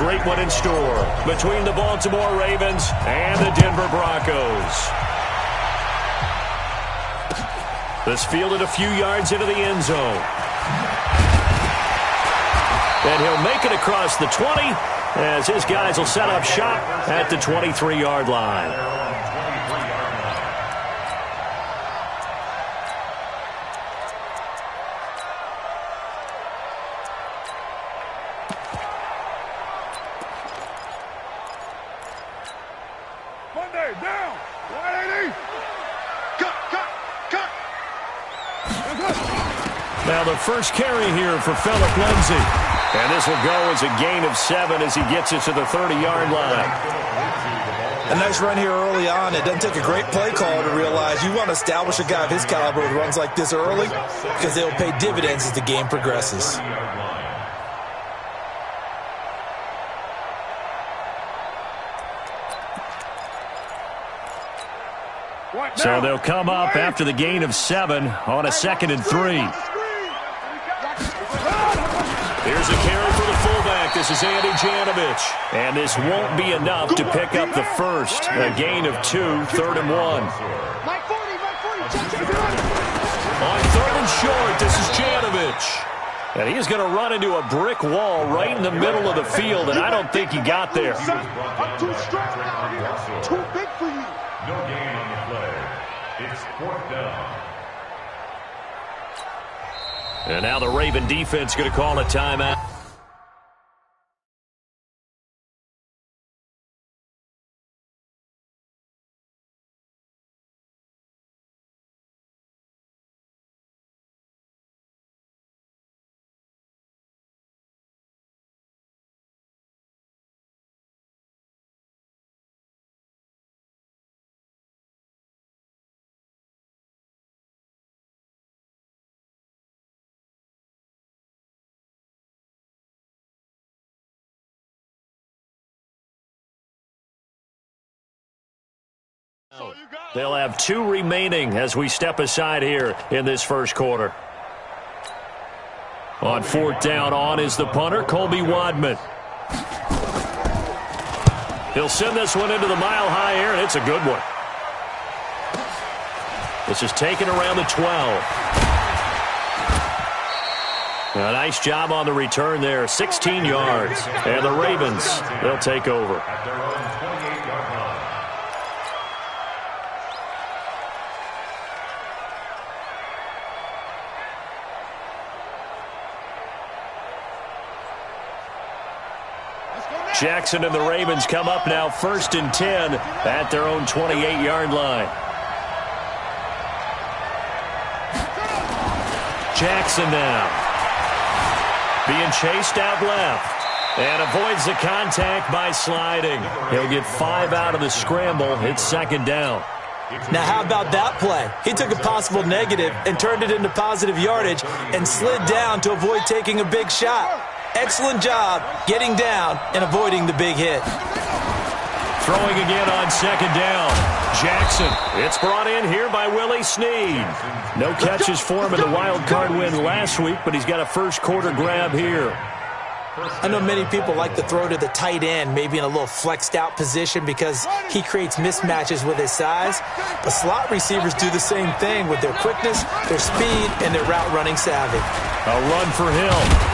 great one in store between the Baltimore Ravens and the Denver Broncos. This fielded a few yards into the end zone. And he'll make it across the 20 as his guys will set up shop at the 23-yard line. Now the first carry here for Phillip Lindsay. And this will go as a gain of 7 as he gets it to the 30-yard line. A nice run here early on. It doesn't take a great play caller to realize you want to establish a guy of his caliber with runs like this early because they'll pay dividends as the game progresses. So they'll come up after the gain of 7 on a 2nd and 3. Here's a carry for the fullback. This is Andy Janovich. And this won't be enough to pick up the first. A gain of 2, 3rd and 1. On 3rd and short, this is Janovich. And he's going to run into a brick wall right in the middle of the field, and I don't think he got there. I'm too strong now. Too big for you. No gain on the play. It's 4th down. And now the Raven defense going to call a timeout. They'll have 2 remaining as we step aside here in this first quarter. On 4th down on is the punter, Colby Wadman. He'll send this one into the mile-high air, and it's a good one. This is taken around the 12. A nice job on the return there, 16 yards. And the Ravens, they'll take over. Jackson and the Ravens come up now 1st and 10 at their own 28-yard line. Jackson now being chased out left and avoids the contact by sliding. He'll get 5 out of the scramble. It's 2nd down. Now, how about that play? He took a possible negative and turned it into positive yardage and slid down to avoid taking a big shot. Excellent job getting down and avoiding the big hit. Throwing again on 2nd down. Jackson. It's brought in here by Willie Snead. No catches for him in the wild card win last week, but he's got a first quarter grab here. I know many people like to throw to the tight end, maybe in a little flexed out position because he creates mismatches with his size. But slot receivers do the same thing with their quickness, their speed, and their route running savvy. A run for Hill.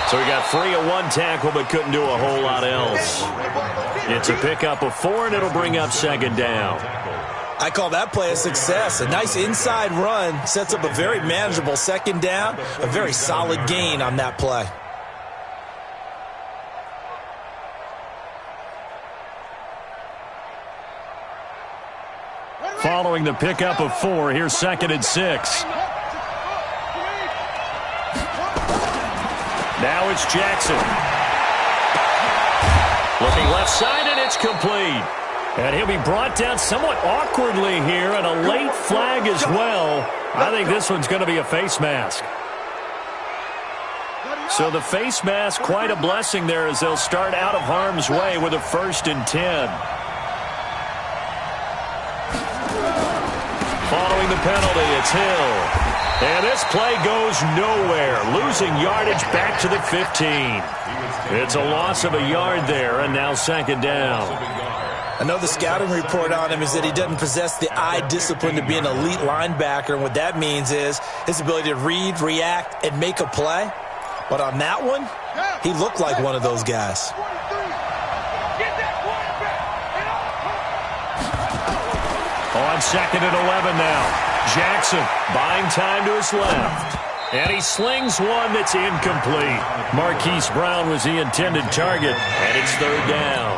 So he got free of 1 tackle but couldn't do a whole lot else. It's a pickup of 4, and it'll bring up 2nd down. I call that play a success. A nice inside run sets up a very manageable 2nd down, a very solid gain on that play. Following the pickup of 4, here's 2nd and 6. Now it's Jackson. Looking left side, and it's complete. And he'll be brought down somewhat awkwardly here, and a late flag as well. I think this one's going to be a face mask. So the face mask, quite a blessing there as they'll start out of harm's way with a 1st and 10. Following the penalty, it's Hill. And this play goes nowhere, losing yardage back to the 15. It's a loss of a yard there, and now second down. I know the scouting report on him is that he doesn't possess the eye discipline to be an elite linebacker, and what that means is his ability to read, react, and make a play. But on that one, he looked like one of those guys. On second and 11 now. Jackson buying time to his left. And he slings one that's incomplete. Marquise Brown was the intended target, and it's third down.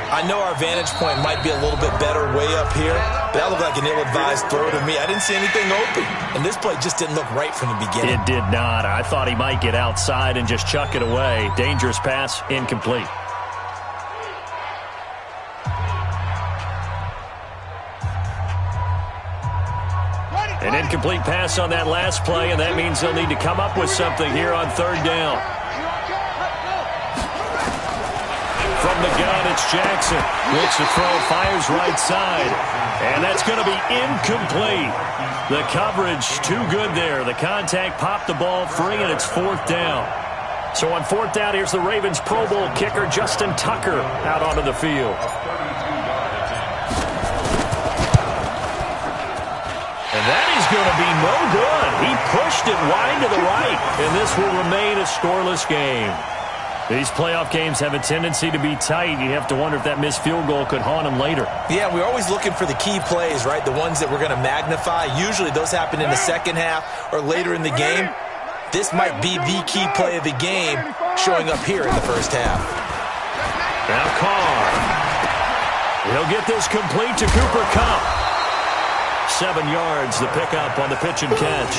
I know our vantage point might be a little bit better way up here, but that looked like an ill-advised throw to me. I didn't see anything open, and this play just didn't look right from the beginning. It did not. I thought he might get outside and just chuck it away. Dangerous pass, incomplete. An incomplete pass on that last play, and that means they'll need to come up with something here on third down. From the gun, it's Jackson. Looks to throw, fires right side. And that's going to be incomplete. The coverage too good there. The contact popped the ball free, and it's fourth down. So on fourth down, here's the Ravens Pro Bowl kicker, Justin Tucker, out onto the field. And that is going to be no good. He pushed it wide to the right, and this will remain a scoreless game. These playoff games have a tendency to be tight. You have to wonder if that missed field goal could haunt them later. Yeah, we're always looking for the key plays, right? The ones that we're going to magnify. Usually those happen in the second half or later in the game. This might be the key play of the game showing up here in the first half. Now Carr. He'll get this complete to Cooper Kupp. 7 yards, the pickup on the pitch and catch.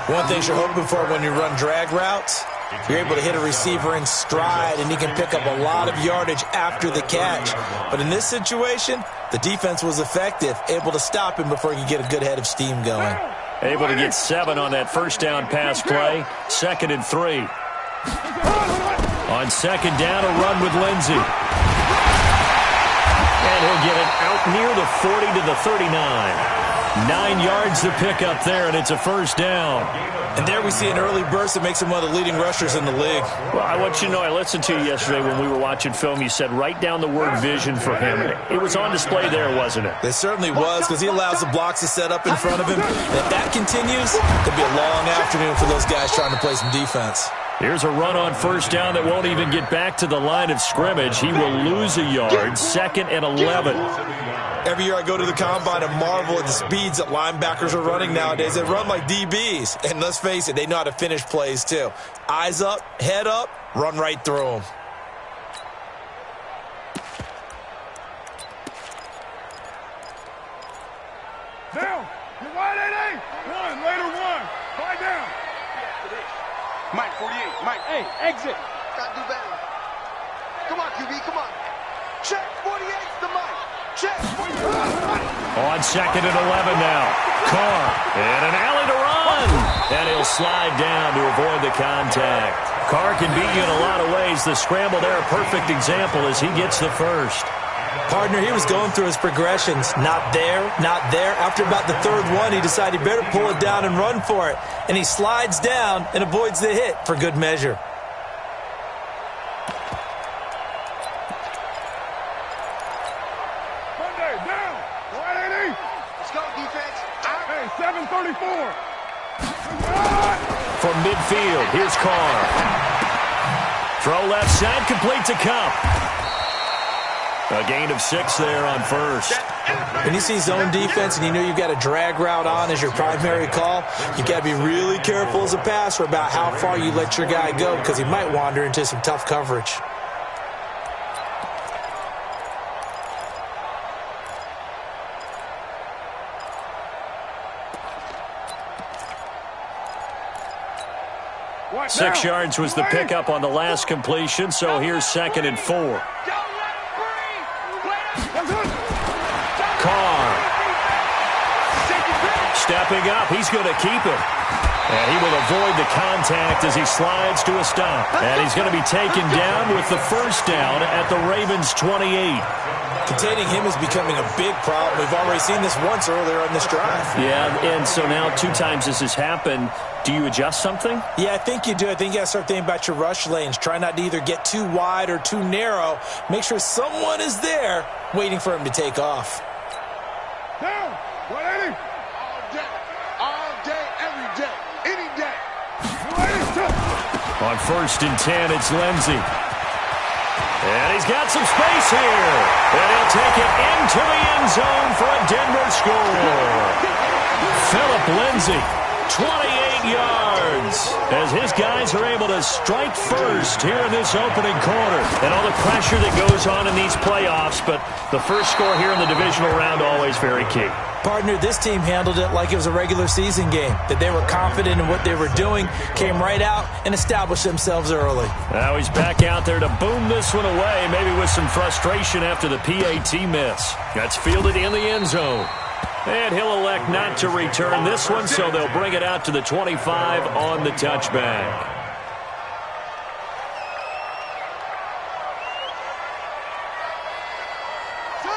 One thing you're hoping for when you run drag routes, you're able to hit a receiver in stride, and he can pick up a lot of yardage after the catch. But in this situation, the defense was effective, able to stop him before he could get a good head of steam going. Able to get 7 on that first down pass play. 2nd and 3. On second down, a run with Lindsey. And he'll get it out near the 40 to the 39. 9 yards to pick up there, and it's a first down. And there we see an early burst that makes him one of the leading rushers in the league. Well, I want you to know, I listened to you yesterday when we were watching film. You said write down the word vision for him. It was on display there, wasn't it? It certainly was, because he allows the blocks to set up in front of him. And if that continues, it'll be a long afternoon for those guys trying to play some defense. Here's a run on first down that won't even get back to the line of scrimmage. He will lose a yard. 2nd and 11. Every year I go to the combine and marvel at the speeds that linebackers are running nowadays. They run like DBs. And let's face it, they know how to finish plays too. Eyes up, head up, run right through them. Down. You're wide 8-8. One. Later one. Fight down. Mike, 48. Mike. Hey, exit. Got to do better. Come on, QB. Come on. Check. 48's the Mike. Check. On 2nd and 11 now. Carr. And an alley to run. And he'll slide down to avoid the contact. Carr can beat you in a lot of ways. The scramble there, a perfect example as he gets the first. Partner, he was going through his progressions. Not there, not there. After about the third one, he decided he better pull it down and run for it. And he slides down and avoids the hit for good measure. Monday, down. Wide 8-8. Let's go, defense. Hey, 7:34. From midfield, here's Carr. Throw left side, complete to Kupp. A gain of 6 there on first. When you see zone defense and you know you've got a drag route on as your primary call, you've got to be really careful as a passer about how far you let your guy go, because he might wander into some tough coverage. Watch 6 down. yards was the pickup on the last completion, so here's 2nd and 4. Carr. Stepping up, he's going to keep it. And he will avoid the contact as he slides to a stop. And he's going to be taken down with the first down at the Ravens' 28. Containing him is becoming a big problem. We've already seen this once earlier on this drive. Yeah, and so now 2 times this has happened. Do you adjust something? Yeah, I think you do. I think you got to start thinking about your rush lanes. Try not to either get too wide or too narrow. Make sure someone is there waiting for him to take off. Down. 180. All day, every day, any day. 180. On 1st and 10, it's Lindsey. And he's got some space here. And he'll take it into the end zone for a Denver score. Philip Lindsey, 28 yards, as his guys are able to strike first here in this opening quarter. And all the pressure that goes on in these playoffs, but the first score here in the divisional round always very key. Partner, this team handled it like it was a regular season game, that they were confident in what they were doing, came right out and established themselves early. Now he's back out there to boom this one away, maybe with some frustration after the PAT miss. That's fielded in the end zone. And he'll elect not to return this one, so they'll bring it out to the 25 on the touchback.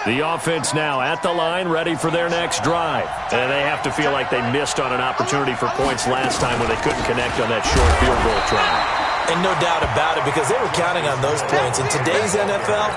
The offense now at the line, ready for their next drive. And they have to feel like they missed on an opportunity for points last time when they couldn't connect on that short field goal try. And no doubt about it, because they were counting on those points. In today's NFL,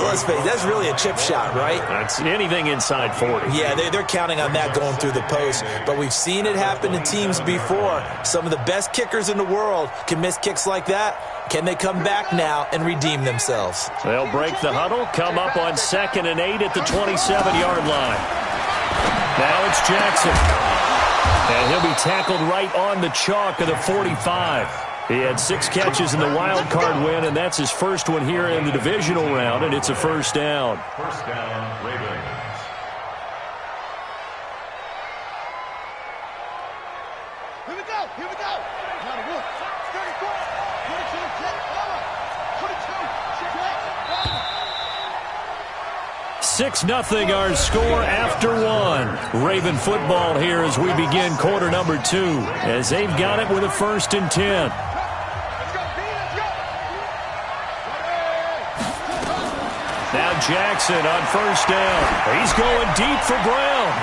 let's face it, that's really a chip shot, right? That's anything inside 40. Yeah, they're counting on that going through the post. But we've seen it happen to teams before. Some of the best kickers in the world can miss kicks like that. Can they come back now and redeem themselves? They'll break the huddle, come up on 2nd and 8 at the 27-yard line. Now it's Jackson. And he'll be tackled right on the chalk of the 45. He had 6 catches in the wild card win, and that's his first one here in the divisional round, and it's a first down. First down, Ravens. Here we go. Here we go. Now the wood. 34. 22. Check. 6-0 22. Check. our score after 1. Raven football here as we begin quarter number 2, as they've got it with a 1st and 10. Now Jackson on 1st down. He's going deep for Brown.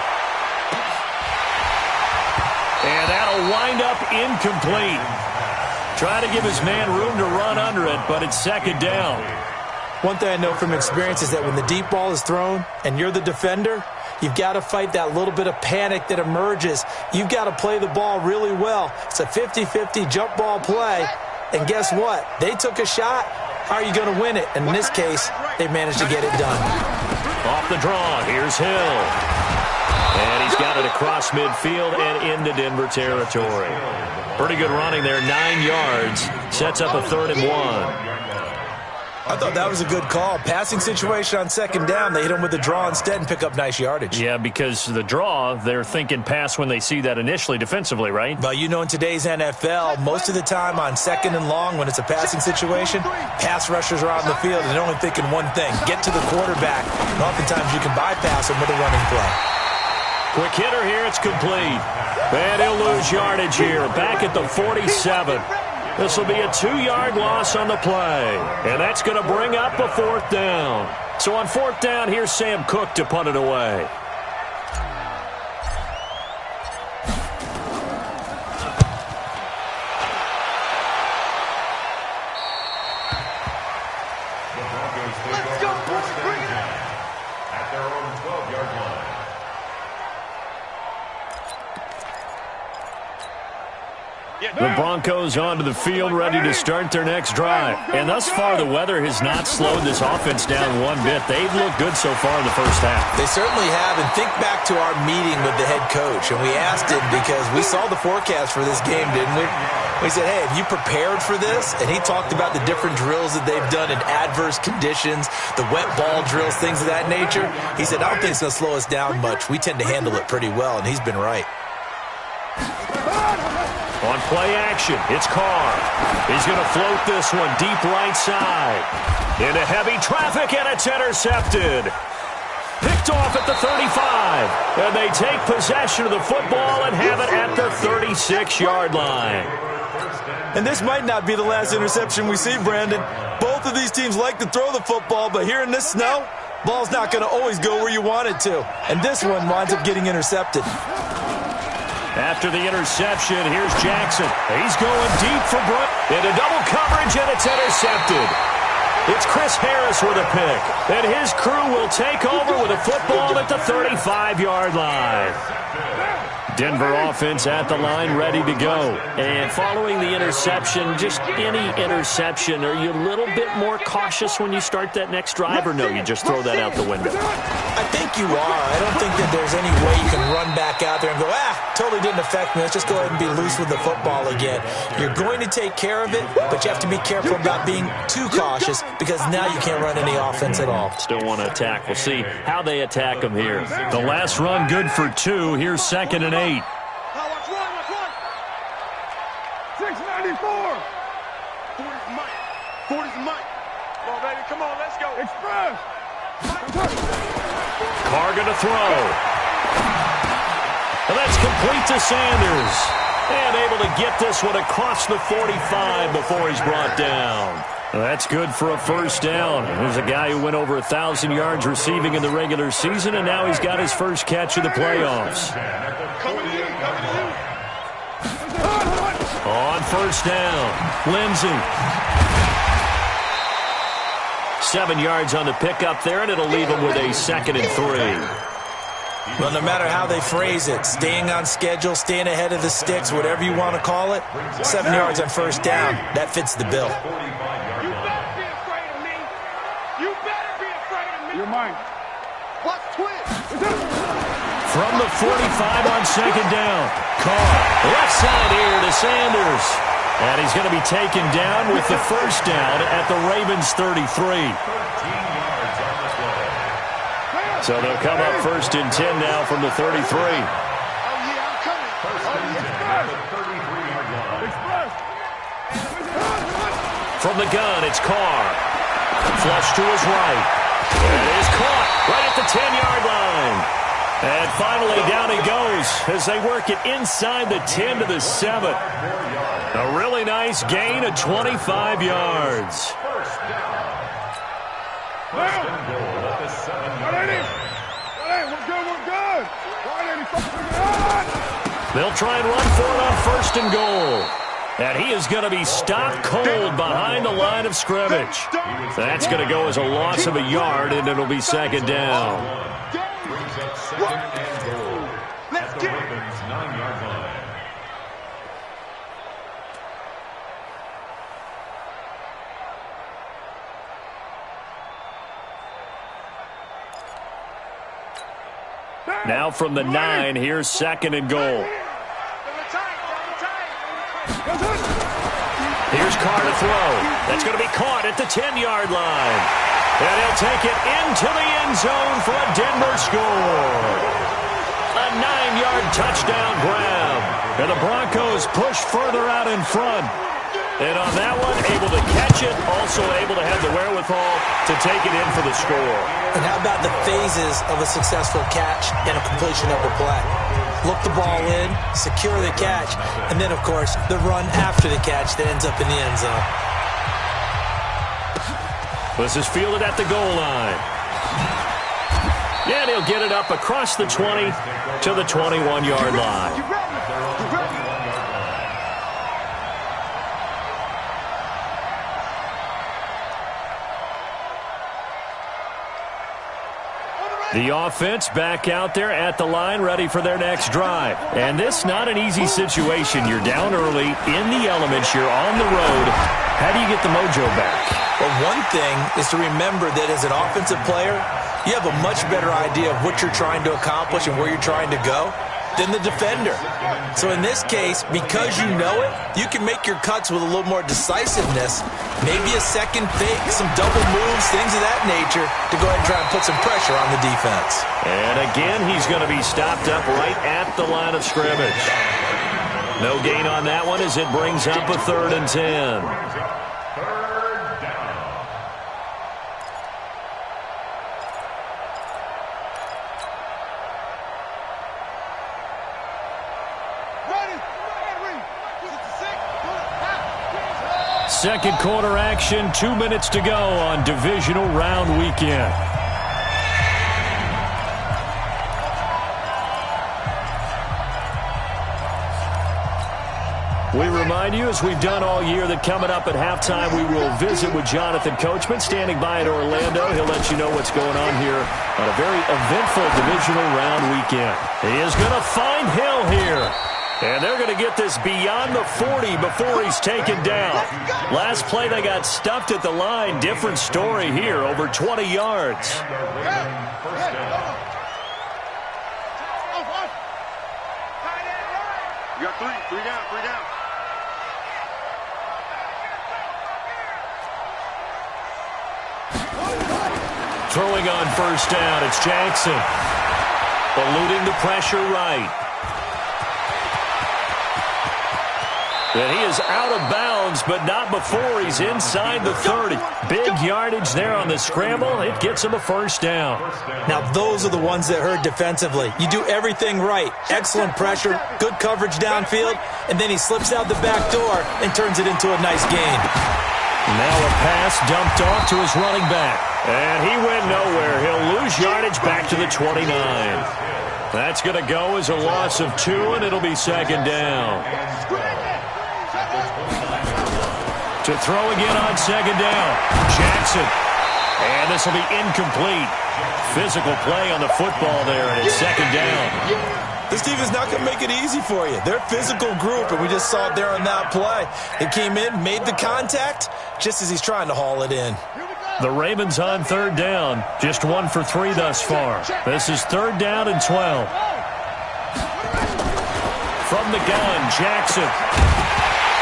And that'll wind up incomplete. Try to give his man room to run under it, but it's 2nd down. One thing I know from experience is that when the deep ball is thrown and you're the defender, you've got to fight that little bit of panic that emerges. You've got to play the ball really well. It's a 50-50 jump ball play. And guess what? They took a shot. How are you going to win it? And in this case, they managed to get it done. Off the draw, here's Hill. And he's got it across midfield and into Denver territory. Pretty good running there, 9 yards. Sets up a 3rd and 1. I thought that was a good call. Passing situation on 2nd down. They hit him with the draw instead and pick up nice yardage. Yeah, because the draw, they're thinking pass when they see that initially defensively, right? But you know, in today's NFL, most of the time on 2nd and long when it's a passing situation, pass rushers are on the field and they're only thinking one thing, get to the quarterback. And oftentimes you can bypass them with a running play. Quick hitter here, it's complete. And he'll lose yardage here, back at the 47. This will be a 2-yard loss on the play. And that's going to bring up a 4th down. So on 4th down, here's Sam Cook to punt it away. Let's go, boys. Bring it up. At their own 12-yard line. The Broncos onto the field, ready to start their next drive. And thus far, the weather has not slowed this offense down one bit. They've looked good so far in the first half. They certainly have. And think back to our meeting with the head coach. And we asked him because we saw the forecast for this game, didn't we? We said, hey, have you prepared for this? And he talked about the different drills that they've done in adverse conditions, the wet ball drills, things of that nature. He said, I don't think it's going to slow us down much. We tend to handle it pretty well, and he's been right. On play action, it's Carr. He's going to float this one deep right side. Into heavy traffic, and it's intercepted. Picked picked off at the 35. And they take possession of the football and have it at the 36-yard line. And this might not be the last interception we see, Brandon. Both of these teams like to throw the football, but here in this snow, ball's not going to always go where you want it to. And this one winds up getting intercepted. After the interception, here's Jackson. He's going deep for Brook. Into double coverage, and it's intercepted. It's Chris Harris with a pick. And his crew will take over with a football at the 35-yard line. Denver offense at the line, ready to go. And following the interception, just any interception, are you a little bit more cautious when you start that next drive, or no, you just throw that out the window? I think you are. I don't think that there's any way you can run back out there and go, totally didn't affect me. Let's just go ahead and be loose with the football again. You're going to take care of it, but you have to be careful about being too cautious because now you can't run any offense at all. Still want to attack. We'll see how they attack them here. The last run good for 2. Here's 2nd and 8. Now watch one. 694. 40's Mike. 40's Mike. Come on, baby. Come on, let's go. Express. Carr going to throw. And that's complete to Sanders. And able to get this one across the 45 before he's brought down. That's good for a first down. There's a guy who went over 1,000 yards receiving in the regular season, and now he's got his first catch of the playoffs. On first down, Lindsey. 7 yards on the pickup there, and it'll leave him with a 2nd and 3. Well, no matter how they phrase it, staying on schedule, staying ahead of the sticks, whatever you want to call it, 7 yards on first down, that fits the bill. You better be afraid of me. You better be afraid of me. You're mine. What's twist? From the 45 on 2nd down. Carr, left side here to Sanders. And he's going to be taken down with the first down at the Ravens 33. So they'll come up 1st and 10 now from the 33. Oh, yeah, I'm coming. From the gun, it's Carr. Flush to his right. And it is caught right at the 10-yard line. And finally, down he goes as they work it inside the 10 to the 7. A really nice gain of 25 yards. They'll try and run for it on 1st and goal. And he is going to be stopped cold behind the line of scrimmage. That's going to go as a loss of a yard, and it'll be 2nd down. Let's get it. Now from the 9, here's 2nd and goal. Here's Carr to throw. That's going to be caught at the 10-yard line. And he'll take it into the end zone for a Denver score. A 9-yard touchdown grab. And the Broncos push further out in front. And on that one, able to catch it, also able to have the wherewithal to take it in for the score. And how about the phases of a successful catch and a completion of the play? Look the ball in, secure the catch, and then, of course, the run after the catch that ends up in the end zone. This is fielded at the goal line. And he'll get it up across the 20 to the 21-yard line. The offense back out there at the line, ready for their next drive. And this not an easy situation. You're down early, in the elements, you're on the road. How do you get the mojo back? Well, one thing is to remember that as an offensive player, you have a much better idea of what you're trying to accomplish and where you're trying to go than the defender. So in this case, because you know it, you can make your cuts with a little more decisiveness, maybe a second fake, some double moves, things of that nature, to go ahead and try and put some pressure on the defense. And again, he's going to be stopped up right at the line of scrimmage. No gain on that one as it brings up a 3rd and 10. second quarter action, 2 minutes to go on divisional round weekend. We remind you, as we've done all year, that coming up at halftime, we will visit with Jonathan Coachman, standing by in Orlando. He'll let you know what's going on here on a very eventful divisional round weekend. He is going to find Hill here. And they're going to get this beyond the 40 before he's taken down. Last play, they got stuffed at the line. Different story here, over 20 yards. You got three down. Throwing on first down, it's Jackson. Eluding the pressure right. And he is out of bounds, but not before he's inside the 30. Big yardage there on the scramble. It gets him a first down. Now, those are the ones that hurt defensively. You do everything right. Excellent pressure, good coverage downfield, and then he slips out the back door and turns it into a nice gain. Now a pass dumped off to his running back. And he went nowhere. He'll lose yardage back to the 29. That's going to go as a loss of 2, and it'll be second down. To throw again on second down, Jackson. And this will be incomplete. Physical play on the football there, and it's second down. This team is not going to make it easy for you. They're a physical group, and we just saw it there on that play. They came in, made the contact, just as he's trying to haul it in. The Ravens on third down, just 1 for 3 thus far. This is third down and 12. From the gun, Jackson.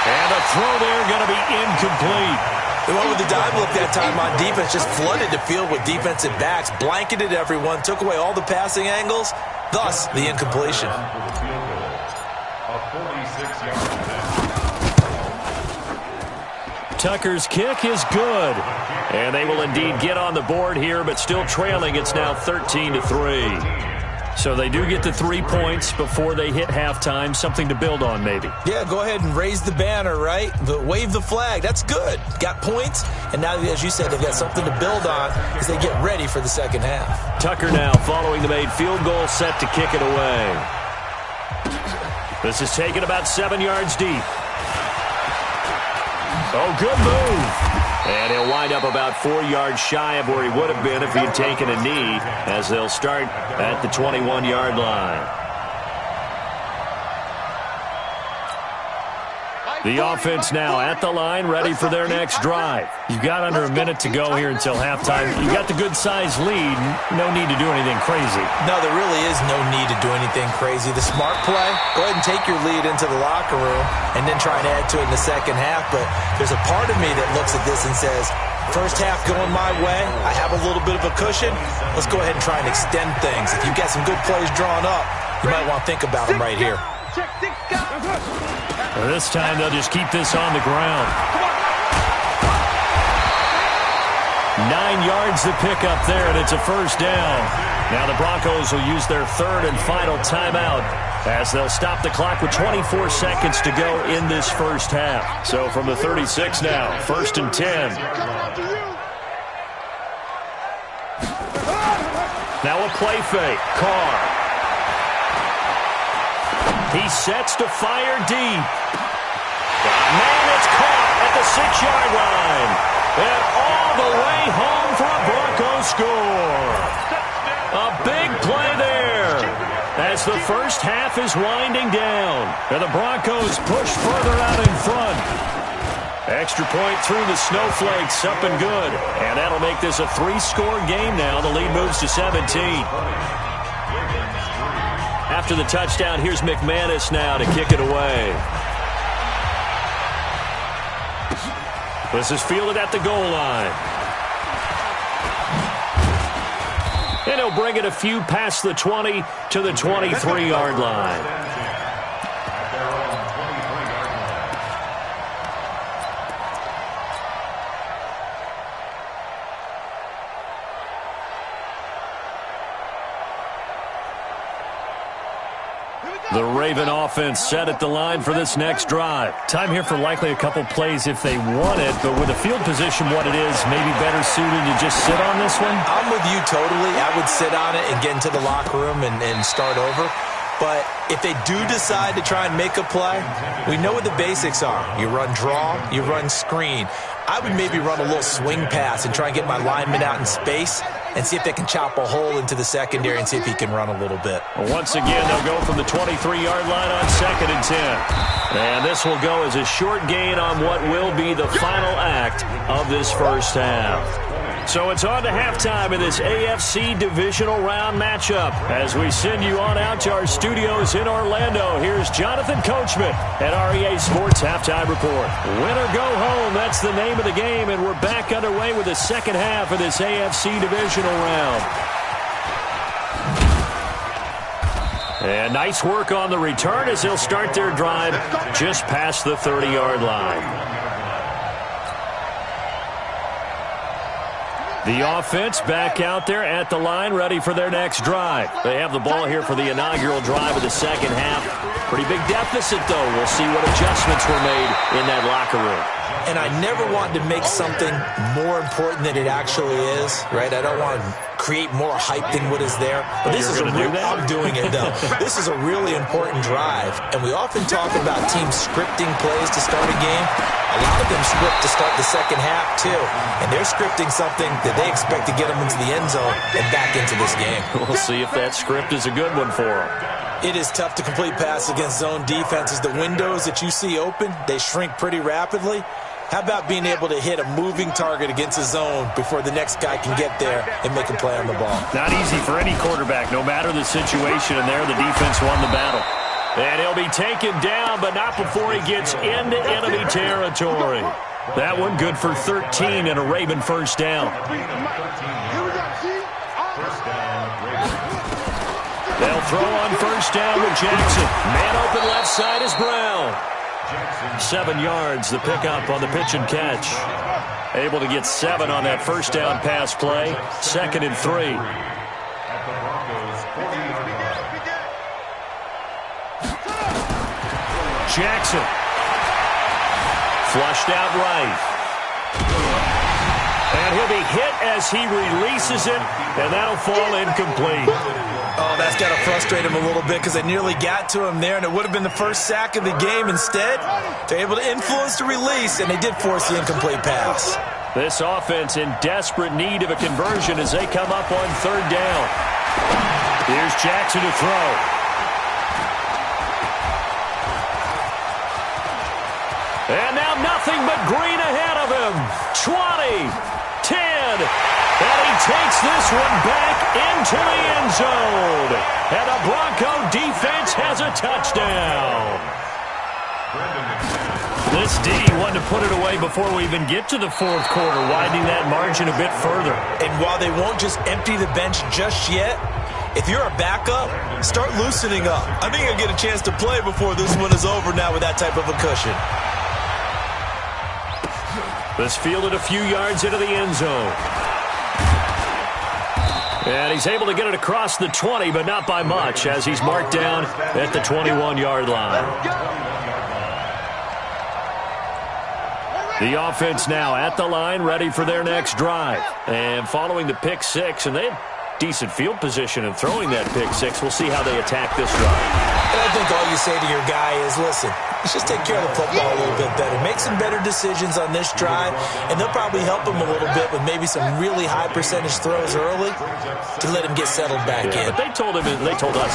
And a throw there going to be incomplete. They went with the dive look that time on defense, just flooded the field with defensive backs, blanketed everyone, took away all the passing angles, thus the incompletion. Tucker's kick is good. And they will indeed get on the board here, but still trailing. It's now 13-3. So they do get the 3 points before they hit halftime. Something to build on, maybe. Yeah, go ahead and raise the banner, right? But wave the flag. That's good. Got points. And now, as you said, they've got something to build on as they get ready for the second half. Tucker now following the made field goal, set to kick it away. This is taken about 7 yards deep. Oh, good move. And he'll wind up about 4 yards shy of where he would have been if he had taken a knee, as they'll start at the 21-yard line. The offense now at the line, ready for their next drive. You've got under a minute to go here until halftime. You got the good-sized lead. No need to do anything crazy. No, there really is no need to do anything crazy. The smart play, go ahead and take your lead into the locker room and then try and add to it in the second half. But there's a part of me that looks at this and says, first half going my way, I have a little bit of a cushion. Let's go ahead and try and extend things. If you've got some good plays drawn up, you might want to think about them right here. This time they'll just keep this on the ground. 9 yards to pick up there, and it's a first down. Now the Broncos will use their third and final timeout as they'll stop the clock with 24 seconds to go in this first half. So from the 36 now, first and 10. Now a play fake. Carr. He sets to fire deep. Man, it's caught at the 6-yard line. And all the way home for a Broncos score. A big play there as the first half is winding down. And the Broncos push further out in front. Extra point through the snowflakes, up and good. And that'll make this a 3-score game now. The lead moves to 17. After the touchdown, here's McManus now to kick it away. This is fielded at the goal line. And he'll bring it a few past the 20 to the 23-yard line. The Raven offense set at the line for this next drive. Time here for likely a couple plays if they want it, but with the field position what it is, maybe better suited to just sit on this one? I'm with you totally. I would sit on it and get into the locker room and start over. But if they do decide to try and make a play, we know what the basics are. You run draw, you run screen. I would maybe run a little swing pass and try and get my lineman out in space and see if they can chop a hole into the secondary and see if he can run a little bit. Once again, they'll go from the 23-yard line on 2nd and 10. And this will go as a short gain on what will be the final act of this first half. So it's on to halftime in this AFC divisional round matchup. As we send you on out to our studios in Orlando, here's Jonathan Coachman at REA Sports Halftime Report. Win or go home, that's the name of the game, and we're back underway with the second half of this AFC divisional round. And nice work on the return as they'll start their drive just past the 30-yard line. The offense back out there at the line, ready for their next drive. They have the ball here for the inaugural drive of the second half. Pretty big deficit, though. We'll see what adjustments were made in that locker room. And I never want to make something more important than it actually is, right? I don't want to create more hype than what is there. But this is I'm doing it, though. This is a really important drive. And we often talk about teams scripting plays to start a game. A lot of them script to start the second half, too. And they're scripting something that they expect to get them into the end zone and back into this game. We'll see if that script is a good one for them. It is tough to complete passes against zone defenses. The windows that you see open, they shrink pretty rapidly. How about being able to hit a moving target against a zone before the next guy can get there and make a play on the ball? Not easy for any quarterback, no matter the situation, and there the defense won the battle. And he'll be taken down, but not before he gets into enemy territory. That one good for 13 and a Raven first down. They'll throw on first down with Jackson. Man open left side is Brown. 7 yards, the pickup on the pitch and catch. Able to get 7 on that first down pass play. 2nd and 3. Jackson. Flushed out right. And he'll be hit as he releases it, and that'll fall incomplete. Oh, that's got to frustrate him a little bit because they nearly got to him there, and it would have been the first sack of the game. Instead, they're able to influence the release, and they did force the incomplete pass. This offense in desperate need of a conversion as they come up on 3rd down. Here's Jackson to throw. And now nothing but green ahead of him. 20, 10, and he takes this one back into the end zone. And the Bronco defense has a touchdown. This D wanted to put it away before we even get to the 4th quarter, widening that margin a bit further. And while they won't just empty the bench just yet, if you're a backup, start loosening up. I think you'll get a chance to play before this one is over now with that type of a cushion. This fielded a few yards into the end zone. And he's able to get it across the 20, but not by much, as he's marked down at the 21-yard line. The offense now at the line, ready for their next drive. And following the pick 6, and they have decent field position in throwing that pick 6. We'll see how they attack this drive. And I think all you say to your guy is, listen, let's just take care of the football a little bit better. Make some better decisions on this drive, and they'll probably help him a little bit with maybe some really high percentage throws early to let him get settled back in. But they told us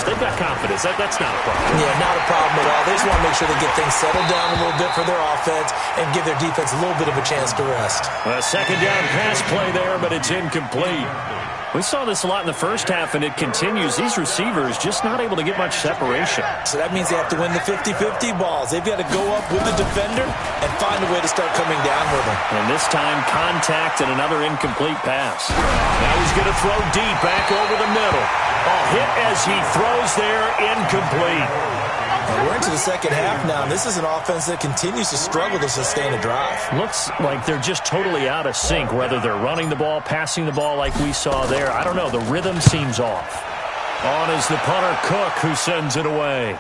they've got confidence. That's not a problem. Yeah, not a problem at all. They just want to make sure they get things settled down a little bit for their offense and give their defense a little bit of a chance to rest. A 2nd down pass play there, but it's incomplete. We saw this a lot in the first half, and it continues. These receivers just not able to get much separation. So that means they have to win the 50-50 balls. They've got to go up with the defender and find a way to start coming down with them. And this time, contact and another incomplete pass. Now he's going to throw deep back over the middle. A hit as he throws there, incomplete. We're into the second half now, and this is an offense that continues to struggle to sustain a drive. Looks like they're just totally out of sync, whether they're running the ball, passing the ball like we saw there. I don't know. The rhythm seems off. On is the punter, Cook, who sends it away.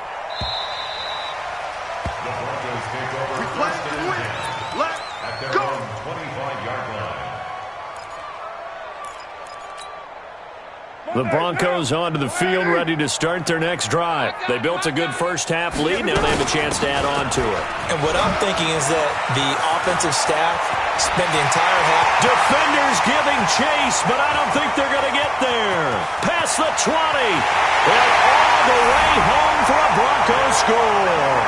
The Broncos onto the field, ready to start their next drive. They built a good first-half lead. Now they have a chance to add on to it. And what I'm thinking is that the offensive staff spent the entire half. Defenders giving chase, but I don't think they're going to get there. Past the 20. And all the way home for a Broncos score.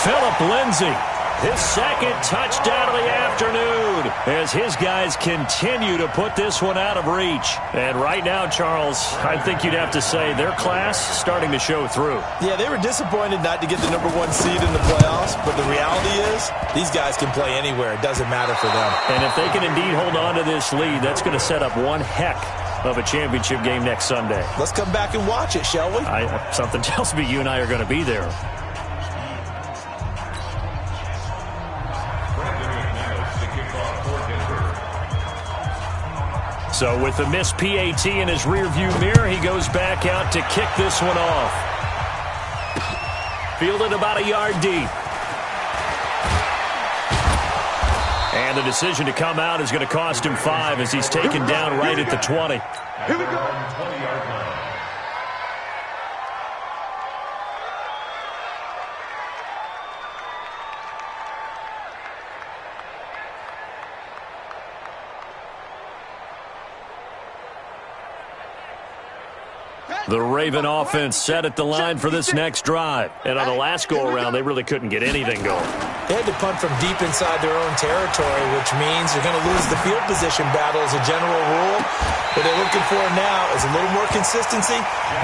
Phillip Lindsay, his second touchdown of the afternoon, as his guys continue to put this one out of reach. And right now, Charles, I think you'd have to say their class starting to show through. Yeah, they were disappointed not to get the #1 seed in the playoffs, but the reality is these guys can play anywhere. It doesn't matter for them. And if they can indeed hold on to this lead, that's going to set up one heck of a championship game next Sunday. Let's come back and watch it, shall we? Something tells me you and I are going to be there. So with the missed PAT in his rearview mirror, he goes back out to kick this one off. Fielded about a yard deep. And the decision to come out is going to cost him 5 as he's taken down right at the 20. Here we go. 20-yard line. The Raven offense set at the line for this next drive. And on the last go-around, they really couldn't get anything going. They had to punt from deep inside their own territory, which means they're going to lose the field position battle as a general rule. What they're looking for now is a little more consistency,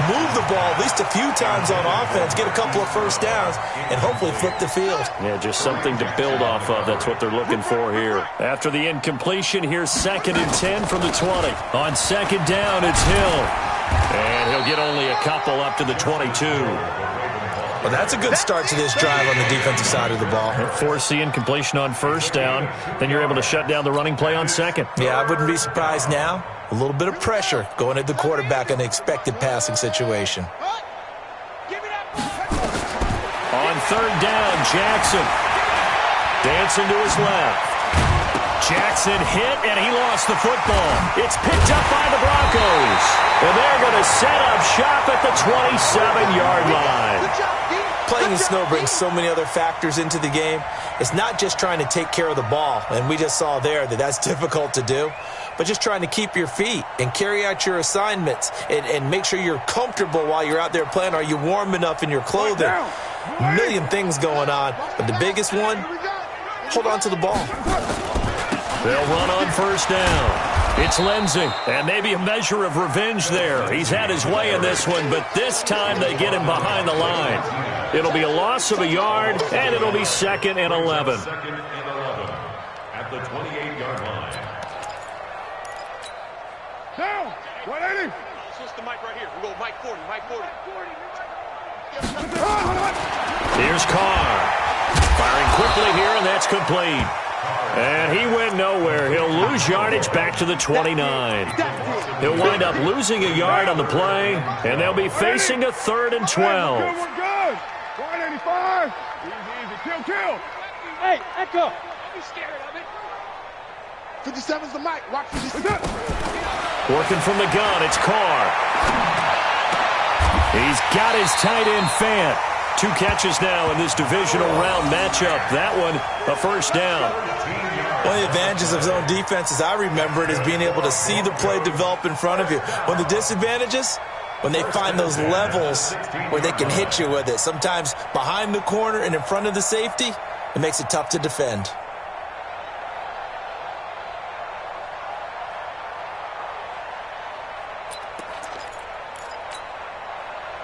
move the ball at least a few times on offense, get a couple of first downs, and hopefully flip the field. Yeah, just something to build off of. That's what they're looking for here. After the incompletion, here's 2nd and 10 from the 20. On 2nd down, it's Hill. And he'll get only a couple up to the 22. Well, that's a good start to this drive on the defensive side of the ball. Force the incompletion on 1st down. Then you're able to shut down the running play on 2nd. Yeah, I wouldn't be surprised now. A little bit of pressure going at the quarterback in an expected passing situation. On 3rd down, Jackson. Dancing to his left. Jackson hit, and he lost the football. It's picked up by the Broncos. And they're going to set up shop at the 27-yard line. Playing in snow brings so many other factors into the game. It's not just trying to take care of the ball, and we just saw there that that's difficult to do, but just trying to keep your feet and carry out your assignments and make sure you're comfortable while you're out there playing. Are you warm enough in your clothing? A million things going on, but the biggest one, hold on to the ball. They'll run on 1st down. It's Lindsay, and maybe a measure of revenge there. He's had his way in this one, but this time they get him behind the line. It'll be a loss of a yard, and it'll be 2nd and 11. 2nd and 11 at the 28-yard line. Down. 180. Switch the mic right here. We go mic 40. Mic 40. Here's Carr. Firing quickly here, and that's complete. And he went nowhere. He'll lose yardage back to the 29. He'll wind up losing a yard on the play, and they'll be facing a 3rd and 12. We're good. 185. Easy. Kill. Hey, Echo. Don't be scared of it. 57's the mic. Watch 57. Working from the gun, it's Carr. He's got his tight end Fant. 2 catches now in this divisional round matchup. That one, a 1st down. One of the advantages of zone defense, as I remember it, is being able to see the play develop in front of you. When the disadvantages, when they find those levels where they can hit you with it, sometimes behind the corner and in front of the safety, it makes it tough to defend.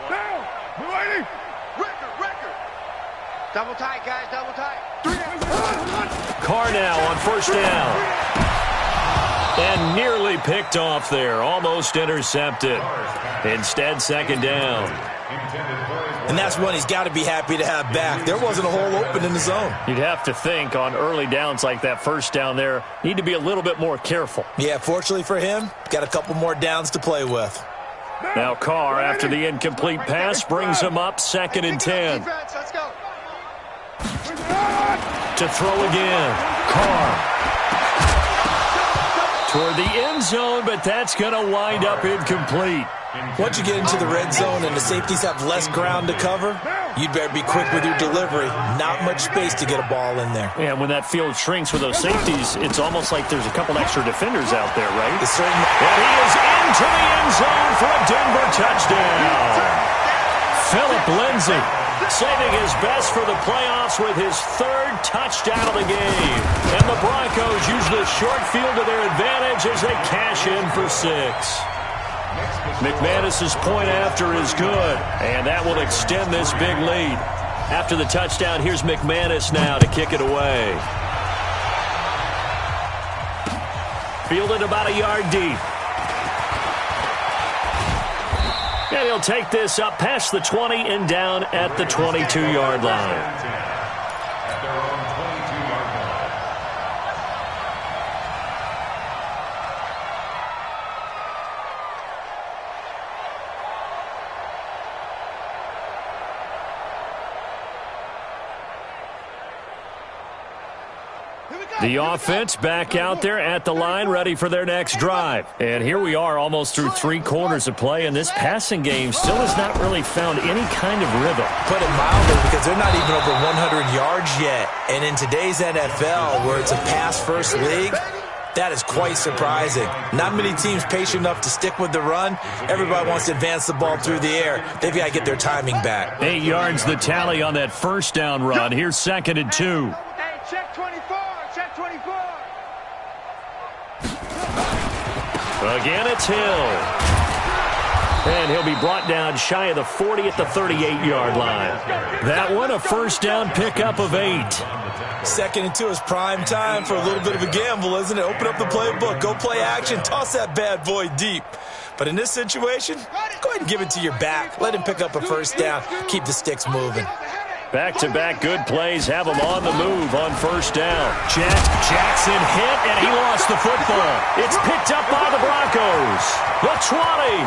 Down. 280. Record. Double tight, guys. Double tight. Carr now on 1st down. And nearly picked off there. Almost intercepted. Instead, 2nd down. And that's one he's got to be happy to have back. There wasn't a hole open in the zone. You'd have to think on early downs like that 1st down there, need to be a little bit more careful. Yeah, fortunately for him, got a couple more downs to play with. Now Carr, after the incomplete pass, brings him up 2nd and 10. Defense, let's go. To throw again. Carr. toward the end zone, but that's going to wind up incomplete. Once you get into the red zone and the safeties have less ground to cover, you'd better be quick with your delivery. Not much space to get a ball in there. And when that field shrinks with those safeties, it's almost like there's a couple extra defenders out there, right? It's certainly. And he is into the end zone for a Denver touchdown. Philip Lindsay saving his best for the playoffs with his third touchdown of the game. And the Broncos use the short field to their advantage as they cash in for 6. McManus's point after is good, and that will extend this big lead. After the touchdown, here's McManus now to kick it away. Fielded about a yard deep. And he'll take this up past the 20 and down at the 22-yard line. The offense back out there at the line, ready for their next drive. And here we are almost through 3 quarters of play, and this passing game still has not really found any kind of rhythm. Put it mildly, because they're not even over 100 yards yet. And in today's NFL, where it's a pass-first league, that is quite surprising. Not many teams patient enough to stick with the run. Everybody wants to advance the ball through the air. They've got to get their timing back. 8 yards the tally on that first down run. Here's 2nd and 2. Hey, check 24. Check 24. Again, it's Hill. And he'll be brought down shy of the 40 at the 38-yard line. That one, a first down pickup of 8. 2nd and 2 is prime time for a little bit of a gamble, isn't it? Open up the playbook, go play action, toss that bad boy deep. But in this situation, go ahead and give it to your back. Let him pick up a first down. Keep the sticks moving. Back-to-back good plays have him on the move on first down. Jackson hit, and he lost the football. It's picked up by the Broncos. The 20.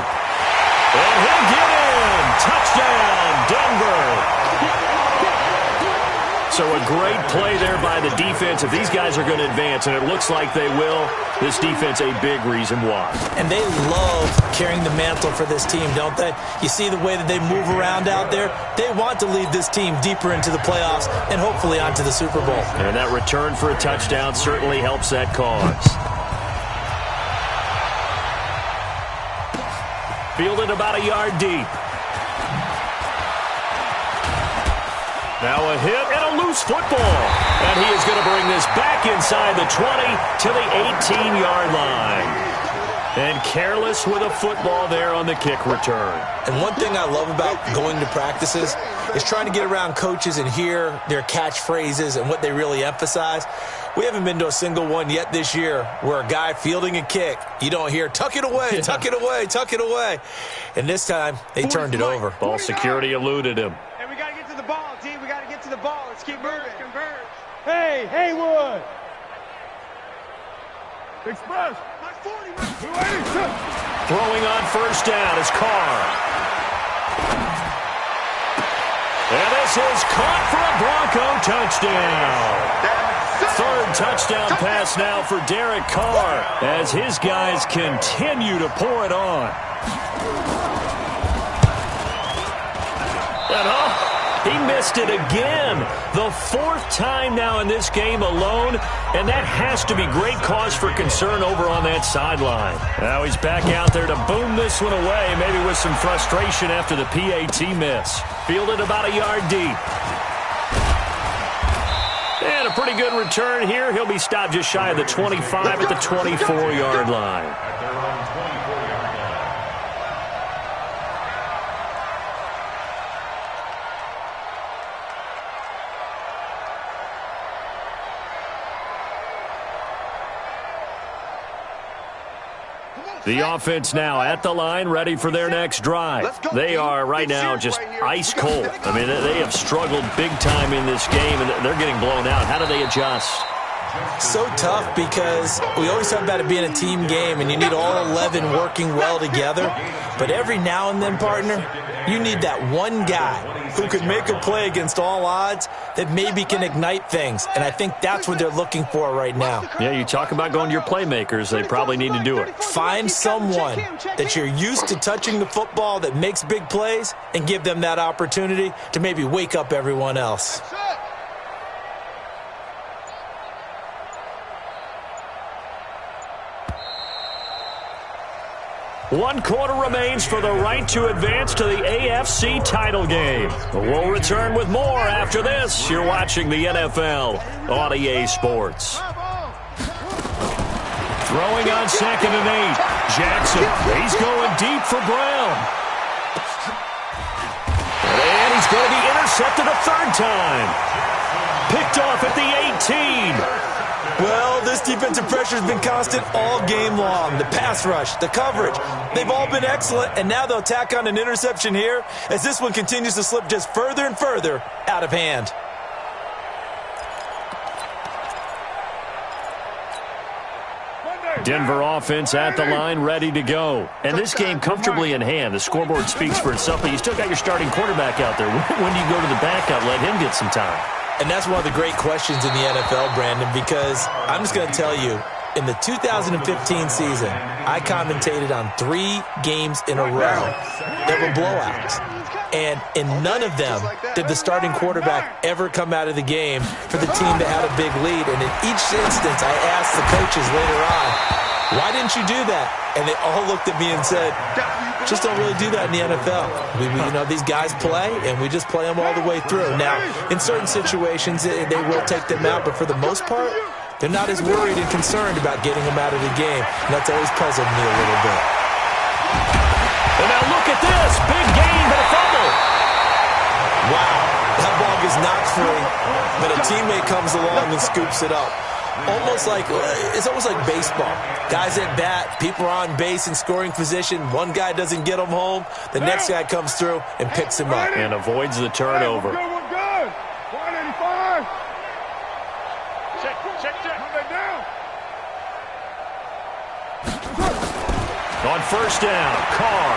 And he'll get in. Touchdown, Denver. So a great play there by the defense. If these guys are going to advance, and it looks like they will, this defense a big reason why. And they love carrying the mantle for this team, don't they? You see the way that they move around out there? They want to lead this team deeper into the playoffs and hopefully onto the Super Bowl. And that return for a touchdown certainly helps that cause. Fielded about a yard deep. Now a hit and a loose football. And he is going to bring this back inside the 20 to the 18-yard line. And careless with a football there on the kick return. And one thing I love about going to practices is trying to get around coaches and hear their catchphrases and what they really emphasize. We haven't been to a single one yet this year where a guy fielding a kick, you don't hear, tuck it away, tuck it away, tuck it away. And this time, they turned it over. Ball security eluded him. Hey, we got to get to the ball, D. We got to get to the ball. Let's keep moving. Converge. Hey, Haywood. Express. 282. Throwing on first down is Carr. And this is caught for a Bronco touchdown. Third touchdown pass now for Derek Carr as his guys continue to pour it on. And he missed it again. The 4th time now in this game alone, and that has to be great cause for concern over on that sideline. Now he's back out there to boom this one away, maybe with some frustration after the PAT miss. Fielded about a yard deep. And a pretty good return here. He'll be stopped just shy of the 25 at the 24-yard line. The offense now at the line, ready for their next drive. They are right now just ice cold. I mean, they have struggled big time in this game, and they're getting blown out. How do they adjust? So tough because we always talk about it being a team game, and you need all 11 working well together. But every now and then, partner, you need that one guy who can make a play against all odds that maybe can ignite things. And I think that's what they're looking for right now. Yeah, you talk about going to your playmakers. They probably need to do it. Find someone that you're used to touching the football that makes big plays and give them that opportunity to maybe wake up everyone else. One quarter remains for the right to advance to the AFC title game. We'll return with more after this. You're watching the NFL on EA Sports. Throwing on 2nd and 8. Jackson, he's going deep for Brown. And he's going to be intercepted a third time. Picked off at the 18. Well, this defensive pressure has been constant all game long. The pass rush, the coverage, they've all been excellent, and now they'll tack on an interception here as this one continues to slip just further and further out of hand. Denver offense at the line, ready to go. And this game comfortably in hand. The scoreboard speaks for itself, but you still got your starting quarterback out there. When do you go to the backup? Let him get some time. And that's one of the great questions in the NFL, Brandon, because I'm just going to tell you, in the 2015 season, I commentated on 3 games in a row that were blowouts. And in none of them did the starting quarterback ever come out of the game for the team that had a big lead. And in each instance, I asked the coaches later on, why didn't you do that? And they all looked at me and said, just don't really do that in the NFL. These guys play, and we just play them all the way through. Now, in certain situations, they will take them out, but for the most part, they're not as worried and concerned about getting them out of the game. And that's always puzzled me a little bit. And now look at this. Big gain, but a fumble. Wow. That ball gets knocked free, but a teammate comes along and scoops it up. It's almost like baseball. Guys at bat, people are on base in scoring position. One guy doesn't get him home. The next guy comes through and picks him up. And avoids the turnover. We're good. 185. Check. Down. On first down, Carr.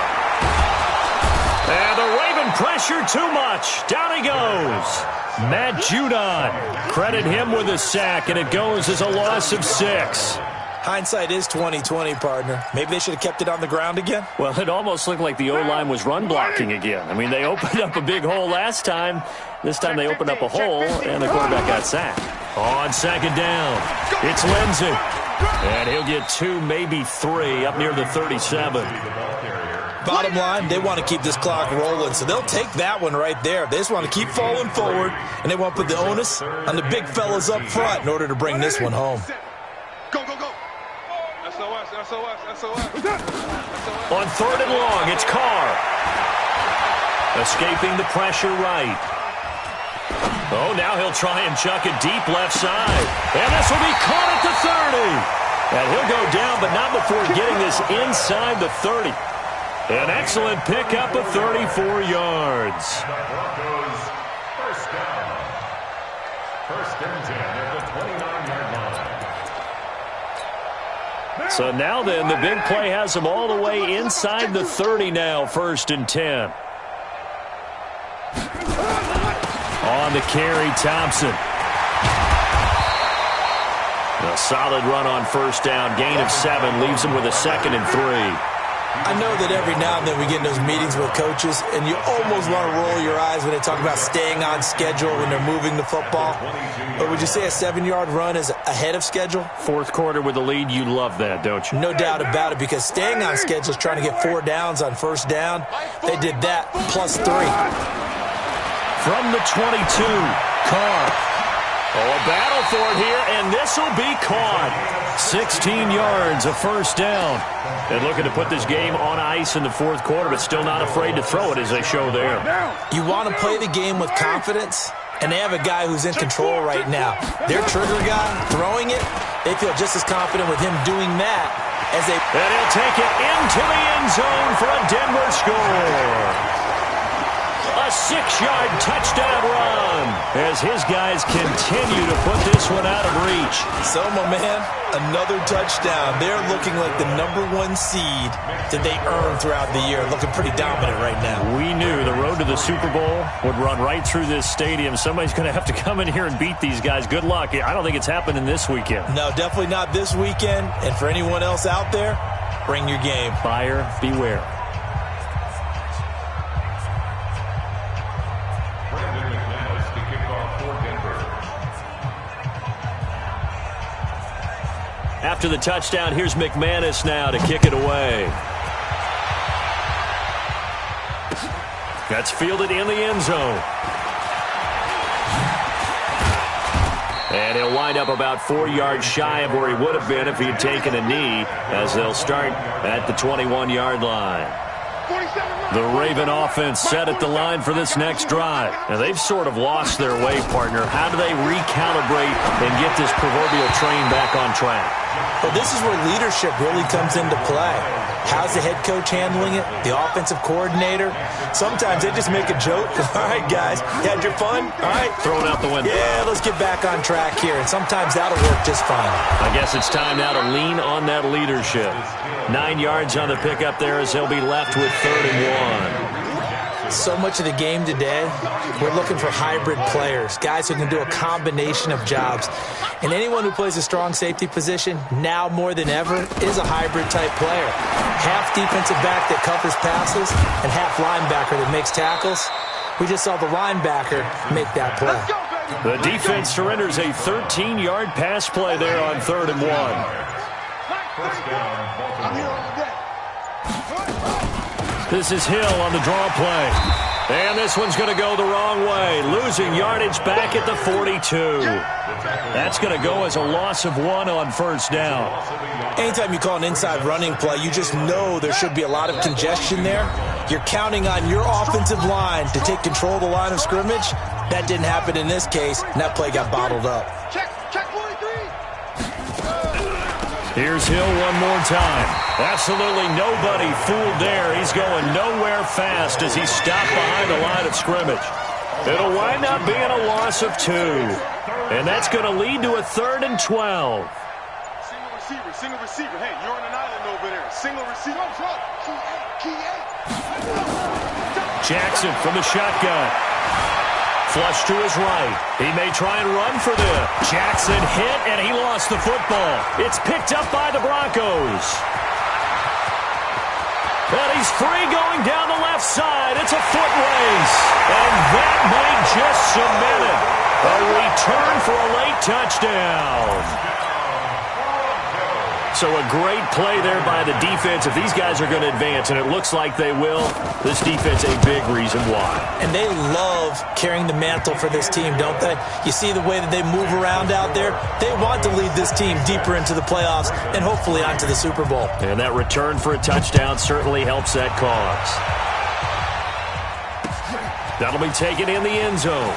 And the Raven pressure too much. Down he goes. Matt Judon. Credit him with a sack, and it goes as a loss of 6. Hindsight is 20/20, partner. Maybe they should have kept it on the ground again. Well, it almost looked like the O-line was run blocking again. I mean, they opened up a big hole last time. This time they opened up a hole, and the quarterback got sacked. On second down, it's Lindsey. And he'll get 2, maybe 3, up near the 37. Bottom line, they want to keep this clock rolling, so they'll take that one right there. They just want to keep falling forward, and they want to put the onus on the big fellas up front in order to bring this one home. Go. SOS. On third and long, it's Carr. Escaping the pressure right. Oh, now he'll try and chuck it deep left side. And this will be caught at the 30. And he'll go down, but not before getting this inside the 30. An excellent pickup of 34 yards. Broncos first down. First and 10 at the 29-yard line. So now then, the big play has them all the way inside the 30 now, first and 10. On the carry, Thompson. A solid run on first down. Gain of 7 leaves him with a 2nd and 3. I know that every now and then we get in those meetings with coaches, and you almost want to roll your eyes when they talk about staying on schedule when they're moving the football. But would you say a 7-yard run is ahead of schedule? Fourth quarter with the lead, you love that, don't you? No doubt about it, because staying on schedule is trying to get 4 downs on first down. They did that, plus 3. From the 22, Carr. Oh, a battle for it here, and this will be caught. 16 yards, a first down. And looking to put this game on ice in the fourth quarter, but still not afraid to throw it as they show there. You want to play the game with confidence, and they have a guy who's in control right now. Their trigger guy, throwing it, they feel just as confident with him doing that as they... And he'll take it into the end zone for a Denver score. A 6-yard touchdown run as his guys continue to put this one out of reach. So, my man, another touchdown. They're looking like the #1 seed that they earned throughout the year. Looking pretty dominant right now. We knew the road to the Super Bowl would run right through this stadium. Somebody's going to have to come in here and beat these guys. Good luck. I don't think it's happening this weekend. No, definitely not this weekend. And for anyone else out there, bring your game. Buyer beware. After the touchdown, here's McManus now to kick it away. That's fielded in the end zone. And he'll wind up about 4 yards shy of where he would have been if he had taken a knee, as they'll start at the 21-yard line. The Raven offense set at the line for this next drive. Now, they've sort of lost their way, partner. How do they recalibrate and get this proverbial train back on track? Well, this is where leadership really comes into play. How's the head coach handling it? The offensive coordinator? Sometimes they just make a joke. All right, guys, you had your fun? All right. Throw it out the window. Yeah, let's get back on track here. And sometimes that'll work just fine. I guess it's time now to lean on that leadership. 9 yards on the pickup there as he'll be left with 3rd and 1. So much of the game today, we're looking for hybrid players, guys who can do a combination of jobs. And anyone who plays a strong safety position, now more than ever, is a hybrid-type player. Half defensive back that covers passes and half linebacker that makes tackles. We just saw the linebacker make that play. The defense surrenders a 13-yard pass play there on 3rd and 1. This is Hill on the draw play. And this one's going to go the wrong way. Losing yardage back at the 42. That's going to go as a loss of 1 on 1st down. Anytime you call an inside running play, you just know there should be a lot of congestion there. You're counting on your offensive line to take control of the line of scrimmage. That didn't happen in this case, and that play got bottled up. Check 43. Here's Hill one more time. Absolutely nobody fooled there. He's going nowhere fast as he's stopped behind the line of scrimmage. It'll wind up being a loss of 2. And that's going to lead to a 3rd and 12. Single receiver. Hey, you're on an island over there. Single receiver. Jackson from the shotgun. Flush to his right. He may try and run for this. Jackson hit, and he lost the football. It's picked up by the Broncos. And he's free going down the left side. It's a foot race. And that might just cement it. A return for a late touchdown. So a great play there by the defense. If these guys are going to advance, and it looks like they will, this defense a big reason why. And they love carrying the mantle for this team, don't they? You see the way that they move around out there? They want to lead this team deeper into the playoffs and hopefully onto the Super Bowl. And that return for a touchdown certainly helps that cause. That'll be taken in the end zone.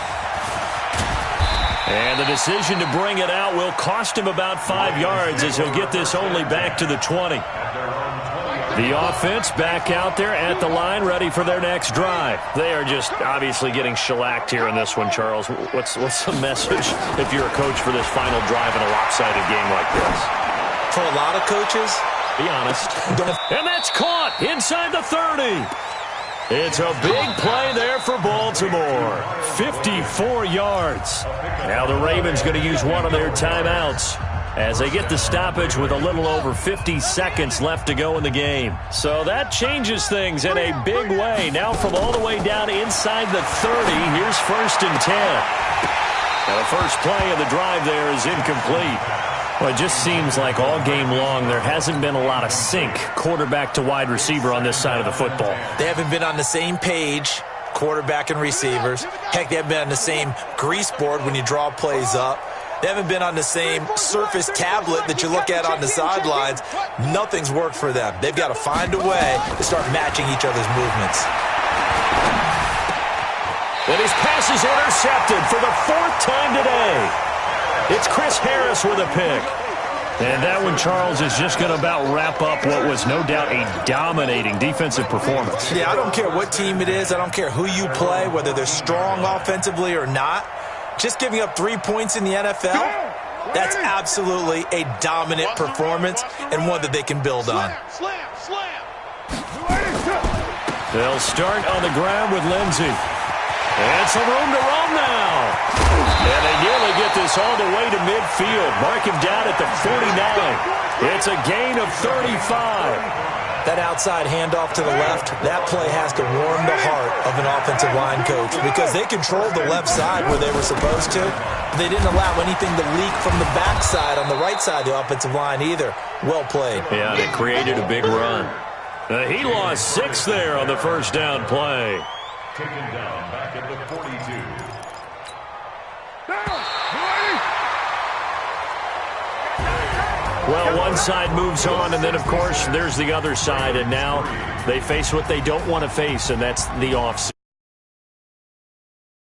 And the decision to bring it out will cost him about 5 yards as he'll get this only back to the 20. The offense back out there at the line, ready for their next drive. They are just obviously getting shellacked here in this one, Charles. What's the message if you're a coach for this final drive in a lopsided game like this? For a lot of coaches, be honest. And that's caught inside the 30. It's a big play there for Baltimore. 54 yards. Now the Ravens going to use one of their timeouts as they get the stoppage with a little over 50 seconds left to go in the game. So that changes things in a big way. Now from all the way down inside the 30, here's 1st and 10. Now the first play of the drive there is incomplete. Well, it just seems like all game long there hasn't been a lot of sync quarterback to wide receiver on this side of the football. They haven't been on the same page, quarterback and receivers. Heck, they haven't been on the same grease board when you draw plays up. They haven't been on the same Surface tablet that you look at on the sidelines. Nothing's worked for them. They've got to find a way to start matching each other's movements. And his pass is intercepted for the 4th time today. It's Chris Harris with a pick. And that one, Charles, is just going to about wrap up what was no doubt a dominating defensive performance. Yeah, I don't care what team it is. I don't care who you play, whether they're strong offensively or not. Just giving up 3 points in the NFL, that's absolutely a dominant performance and one that they can build on. They'll start on the ground with Lindsey. And some room to roam now. And they nearly get this all the way to midfield. Mark him down at the 49. It's a gain of 35. That outside handoff to the left, that play has to warm the heart of an offensive line coach because they controlled the left side where they were supposed to. They didn't allow anything to leak from the backside on the right side of the offensive line either. Well played. Yeah, they created a big run. He lost 6 there on the first down play. Taken down back at the 42. Well, one side moves on, and then, of course, there's the other side. And now they face what they don't want to face, and that's the offseason.